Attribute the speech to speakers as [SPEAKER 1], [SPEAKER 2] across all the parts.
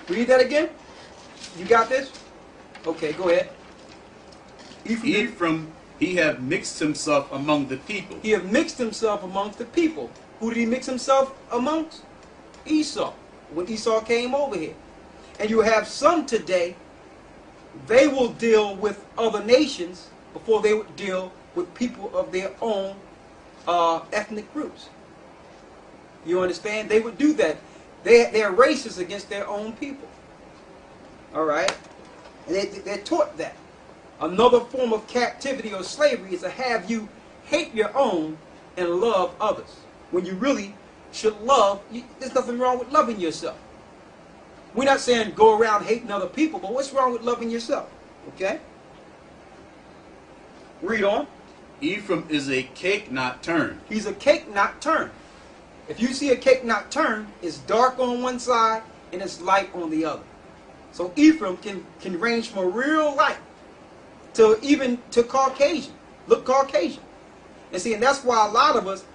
[SPEAKER 1] Read that again. You got this? Okay, go ahead.
[SPEAKER 2] Ephraim, he have mixed himself among the people.
[SPEAKER 1] He have mixed himself amongst the people. Who did he mix himself amongst? Esau. When Esau came over here. And you have some today, they will deal with other nations before they would deal with people of their own ethnic groups. You understand? They would do that. They're racist against their own people. All right? And they're taught that. Another form of captivity or slavery is to have you hate your own and love others. When you really should love, there's nothing wrong with loving yourself. We're not saying go around hating other people, but what's wrong with loving yourself? Okay? Read on.
[SPEAKER 2] Ephraim is a cake not turned.
[SPEAKER 1] He's a cake not turned. If you see a cake not turned, it's dark on one side and it's light on the other. So Ephraim can range from a real light to even to Caucasian. Look Caucasian. And see, and that's why a lot of us,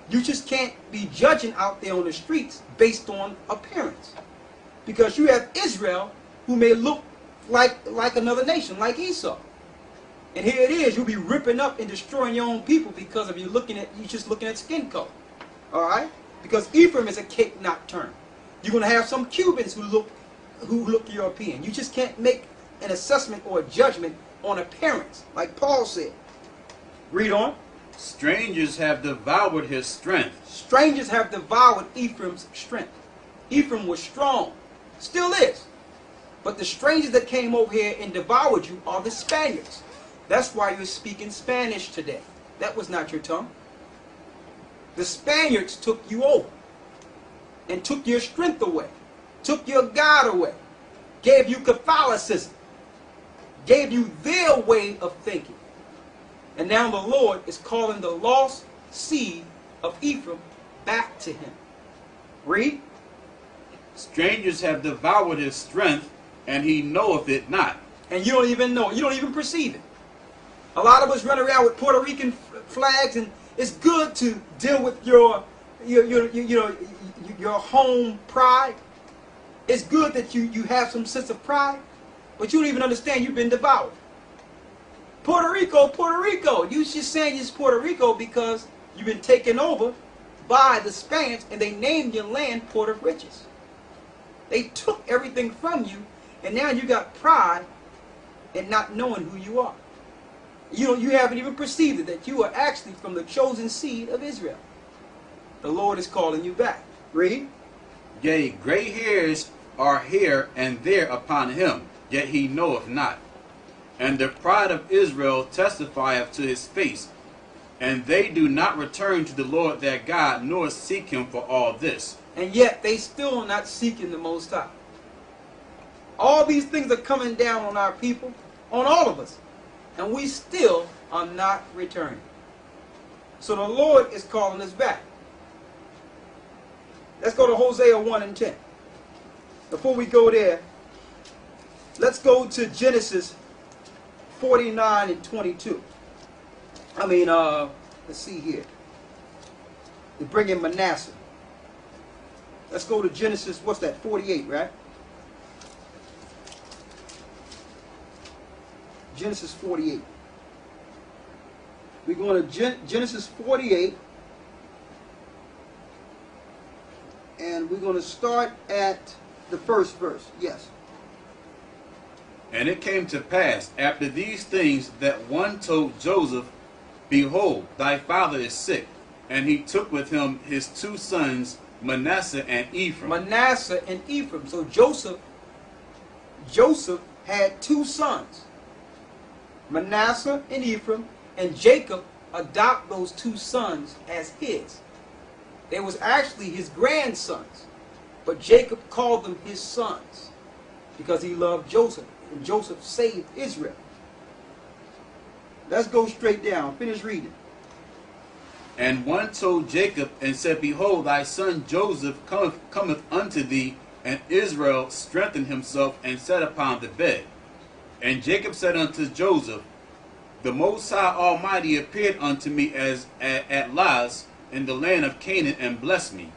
[SPEAKER 1] you just can't be judging out there on the streets based on appearance. Because you have Israel who may look like another nation, like Esau. And here it is, you'll be ripping up and destroying your own people because of you just looking at skin color. Alright? Because Ephraim is a cake not turned. You're going to have some Cubans who look European. You just can't make an assessment or a judgment on appearance, like Paul said. Read on.
[SPEAKER 2] Strangers have devoured his strength.
[SPEAKER 1] Strangers have devoured Ephraim's strength. Ephraim was strong. Still is. But the strangers that came over here and devoured you are the Spaniards. That's why you're speaking Spanish today. That was not your tongue. The Spaniards took you over and took your strength away, took your God away, gave you Catholicism, gave you their way of thinking. And now the Lord is calling the lost seed of Ephraim back to him. Read.
[SPEAKER 2] Strangers have devoured his strength, and he knoweth it not.
[SPEAKER 1] And you don't even know it. You don't even perceive it. A lot of us run around with Puerto Rican flags, and it's good to deal with your home pride. It's good that you have some sense of pride, but you don't even understand you've been devoured. Puerto Rico, Puerto Rico. You just saying it's Puerto Rico because you've been taken over by the Spaniards, and they named your land Port of Riches. They took everything from you, and now you got pride in not knowing who you are. You haven't even perceived it, that you are actually from the chosen seed of Israel. The Lord is calling you back. Read.
[SPEAKER 2] Yea, gray hairs are here and there upon him, yet he knoweth not. And the pride of Israel testifieth to his face, and they do not return to the Lord their God, nor seek him for all this.
[SPEAKER 1] And yet they still are not seeking the Most High. All these things are coming down on our people, on all of us, and we still are not returning. So the Lord is calling us back. Let's go to Hosea 1 and 10. Before we go there, let's go to Genesis 49 and 22. Let's see here. They bring in Manasseh. Let's go to Genesis, what's that, 48, right? Genesis 48. We're going to Genesis 48. And we're going to start at the first verse. Yes.
[SPEAKER 2] And it came to pass after these things that one told Joseph, Behold, thy father is sick. And he took with him his two sons, Manasseh and Ephraim.
[SPEAKER 1] Manasseh and Ephraim. So Joseph had two sons, Manasseh and Ephraim, and Jacob adopted those two sons as his. They was actually his grandsons, but Jacob called them his sons because he loved Joseph, and Joseph saved Israel. Let's go straight down. Finish reading.
[SPEAKER 2] And one told Jacob and said, Behold, thy son Joseph cometh unto thee. And Israel strengthened himself and sat upon the bed. And Jacob said unto Joseph, The Most High Almighty appeared unto me as at Luz in the land of Canaan, and blessed me.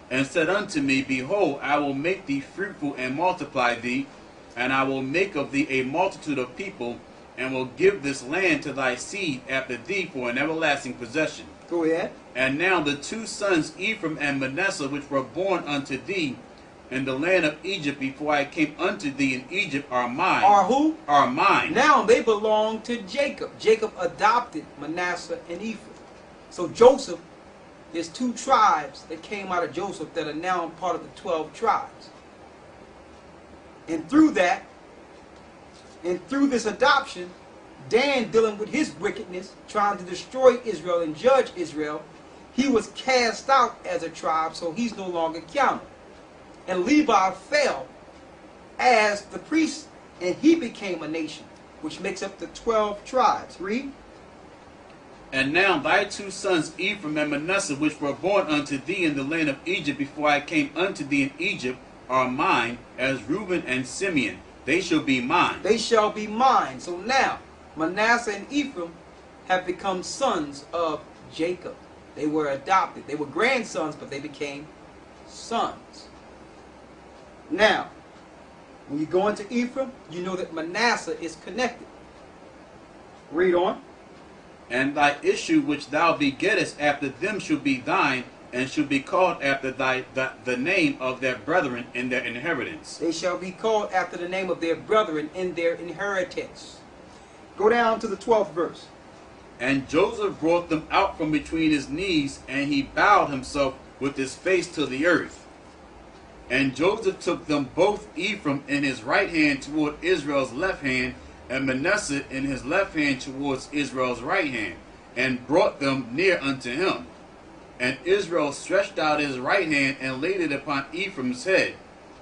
[SPEAKER 2] and said unto me, Behold, I will make thee fruitful and multiply thee, and I will make of thee a multitude of people, and will give this land to thy seed after thee for an everlasting possession.
[SPEAKER 1] Go ahead.
[SPEAKER 2] And now the two sons, Ephraim and Manasseh, which were born unto thee in the land of Egypt before I came unto thee in Egypt, are mine.
[SPEAKER 1] Are who?
[SPEAKER 2] Are mine.
[SPEAKER 1] Now they belong to Jacob. Jacob adopted Manasseh and Ephraim. So Joseph, there's two tribes that came out of Joseph that are now part of the 12 tribes. And through that, and through this adoption, Dan, dealing with his wickedness, trying to destroy Israel and judge Israel, he was cast out as a tribe, so he's no longer counted. And Levi fell as the priest, and he became a nation, which makes up the 12 tribes. Read.
[SPEAKER 2] And now thy two sons, Ephraim and Manasseh, which were born unto thee in the land of Egypt before I came unto thee in Egypt, are mine, as Reuben and Simeon. They shall be mine.
[SPEAKER 1] They shall be mine. So now, Manasseh and Ephraim have become sons of Jacob. They were adopted. They were grandsons, but they became sons. Now, when you go into Ephraim, you know that Manasseh is connected. Read on.
[SPEAKER 2] And thy issue which thou begettest after them shall be thine, and shall be called after the name of their brethren in their inheritance.
[SPEAKER 1] They shall be called after the name of their brethren in their inheritance. Go down to the 12th verse.
[SPEAKER 2] And Joseph brought them out from between his knees, and he bowed himself with his face to the earth. And Joseph took them both, Ephraim in his right hand toward Israel's left hand, and Manasseh in his left hand towards Israel's right hand, and brought them near unto him. And Israel stretched out his right hand and laid it upon Ephraim's head,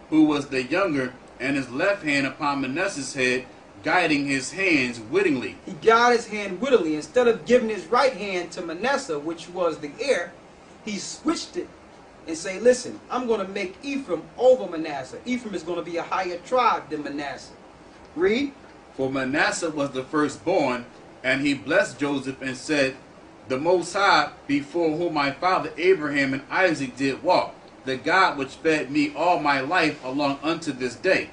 [SPEAKER 2] who was the younger, and his left hand upon Manasseh's head, guiding his hands wittingly.
[SPEAKER 1] He guided his hand wittily. Instead of giving his right hand to Manasseh, which was the heir, he switched it and say, listen, I'm going to make Ephraim over Manasseh. Ephraim is going to be a higher tribe than Manasseh. Read.
[SPEAKER 2] For Manasseh was the firstborn, and he blessed Joseph and said, The Most High, before whom my father Abraham and Isaac did walk, the God which fed me all my life along unto this day,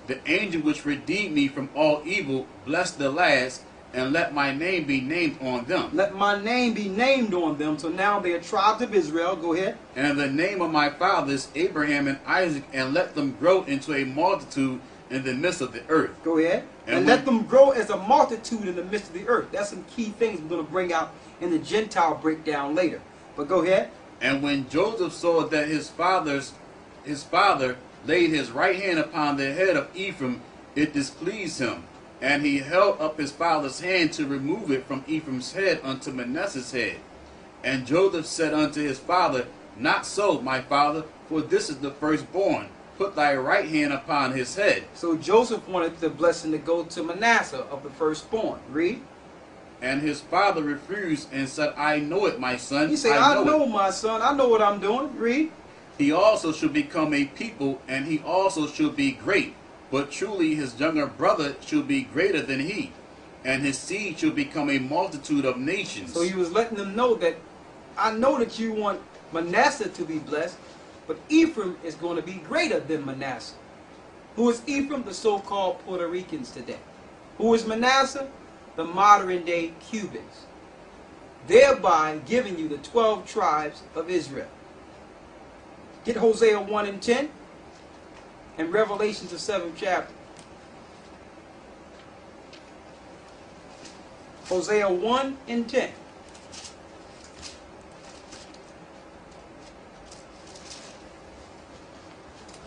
[SPEAKER 2] the angel which redeemed me from all evil, bless the last, and let my name be named on them.
[SPEAKER 1] Let my name be named on them. So now they are tribes of Israel. Go ahead.
[SPEAKER 2] And the name of my fathers, Abraham and Isaac, and let them grow into a multitude in the midst of the earth.
[SPEAKER 1] Go ahead. And let them grow as a multitude in the midst of the earth. That's some key things we're going to bring out in the Gentile breakdown later. But go ahead.
[SPEAKER 2] And when Joseph saw that his father laid his right hand upon the head of Ephraim, it displeased him. And he held up his father's hand to remove it from Ephraim's head unto Manasseh's head. And Joseph said unto his father, Not so, my father, for this is the firstborn. Put thy right hand upon his head.
[SPEAKER 1] So Joseph wanted the blessing to go to Manasseh of the firstborn. Read.
[SPEAKER 2] And his father refused and said, I know it, my son.
[SPEAKER 1] He said, I know my son. I know what I'm doing. Read.
[SPEAKER 2] He also shall become a people, and he also shall be great. But truly his younger brother shall be greater than he, and his seed shall become a multitude of nations.
[SPEAKER 1] So he was letting them know that I know that you want Manasseh to be blessed, but Ephraim is going to be greater than Manasseh. Who is Ephraim? The so-called Puerto Ricans today. Who is Manasseh? The modern-day Cubans. Thereby giving you the 12 tribes of Israel. Get Hosea 1 and 10 and Revelations the 7th chapter. Hosea 1 and 10.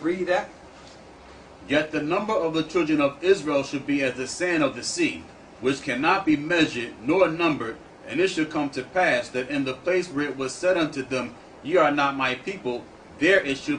[SPEAKER 1] Read that.
[SPEAKER 2] Yet the number of the children of Israel should be as the sand of the sea, which cannot be measured nor numbered. And it shall come to pass that in the place where it was said unto them, Ye are not my people, there it shall